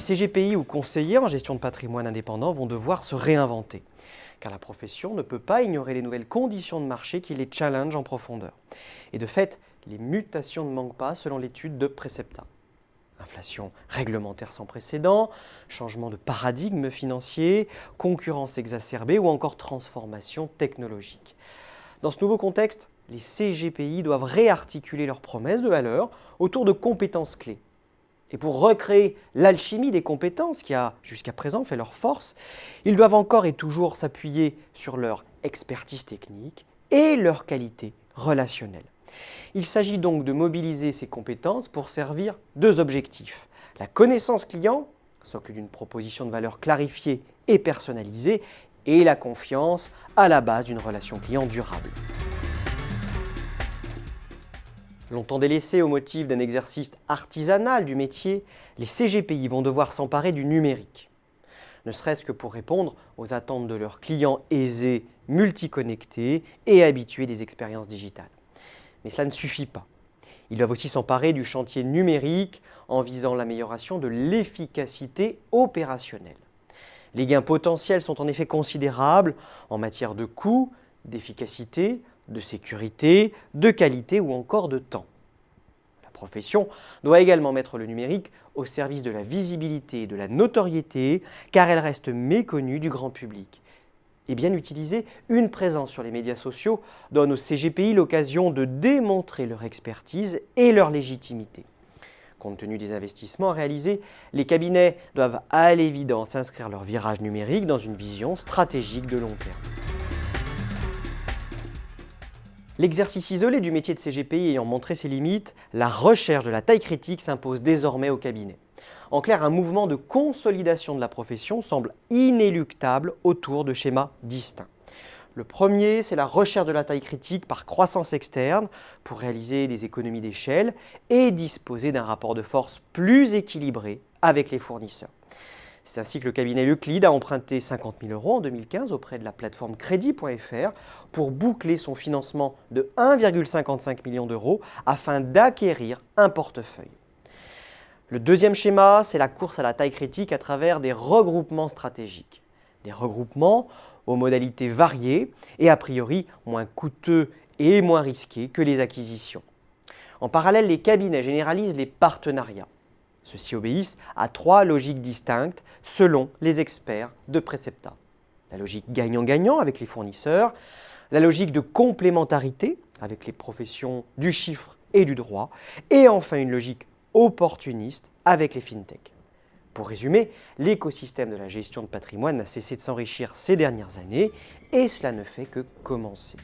CGPI ou conseillers en gestion de patrimoine indépendant vont devoir se réinventer, car la profession ne peut pas ignorer les nouvelles conditions de marché qui les challengent en profondeur. Et de fait, les mutations ne manquent pas selon l'étude de Precepta. Inflation réglementaire sans précédent, changement de paradigme financier, concurrence exacerbée ou encore transformation technologique. Dans ce nouveau contexte, les CGPI doivent réarticuler leurs promesses de valeur autour de compétences clés. Et pour recréer l'alchimie des compétences qui a jusqu'à présent fait leur force, ils doivent encore et toujours s'appuyer sur leur expertise technique et leur qualité relationnelle. Il s'agit donc de mobiliser ces compétences pour servir deux objectifs. La connaissance client, socle d'une proposition de valeur clarifiée et personnalisée, et la confiance à la base d'une relation client durable. Longtemps délaissés au motif d'un exercice artisanal du métier, les CGPI vont devoir s'emparer du numérique. Ne serait-ce que pour répondre aux attentes de leurs clients aisés, multiconnectés et habitués des expériences digitales. Mais cela ne suffit pas. Ils doivent aussi s'emparer du chantier numérique en visant l'amélioration de l'efficacité opérationnelle. Les gains potentiels sont en effet considérables en matière de coûts, d'efficacité, de sécurité, de qualité ou encore de temps. La profession doit également mettre le numérique au service de la visibilité et de la notoriété, car elle reste méconnue du grand public. Et bien utilisée, une présence sur les médias sociaux donne aux CGPI l'occasion de démontrer leur expertise et leur légitimité. Compte tenu des investissements réalisés, les cabinets doivent à l'évidence inscrire leur virage numérique dans une vision stratégique de long terme. L'exercice isolé du métier de CGPI ayant montré ses limites, la recherche de la taille critique s'impose désormais au cabinet. En clair, un mouvement de consolidation de la profession semble inéluctable autour de schémas distincts. Le premier, c'est la recherche de la taille critique par croissance externe pour réaliser des économies d'échelle et disposer d'un rapport de force plus équilibré avec les fournisseurs. C'est ainsi que le cabinet Euclid a emprunté 50 000 € en 2015 auprès de la plateforme Crédit.fr pour boucler son financement de 1,55 million d'euros afin d'acquérir un portefeuille. Le deuxième schéma, c'est la course à la taille critique à travers des regroupements stratégiques. Des regroupements aux modalités variées et a priori moins coûteux et moins risqués que les acquisitions. En parallèle, les cabinets généralisent les partenariats. Ceux-ci obéissent à trois logiques distinctes selon les experts de Precepta. La logique gagnant-gagnant avec les fournisseurs, la logique de complémentarité avec les professions du chiffre et du droit, et enfin une logique opportuniste avec les fintechs. Pour résumer, l'écosystème de la gestion de patrimoine n'a cessé de s'enrichir ces dernières années et cela ne fait que commencer.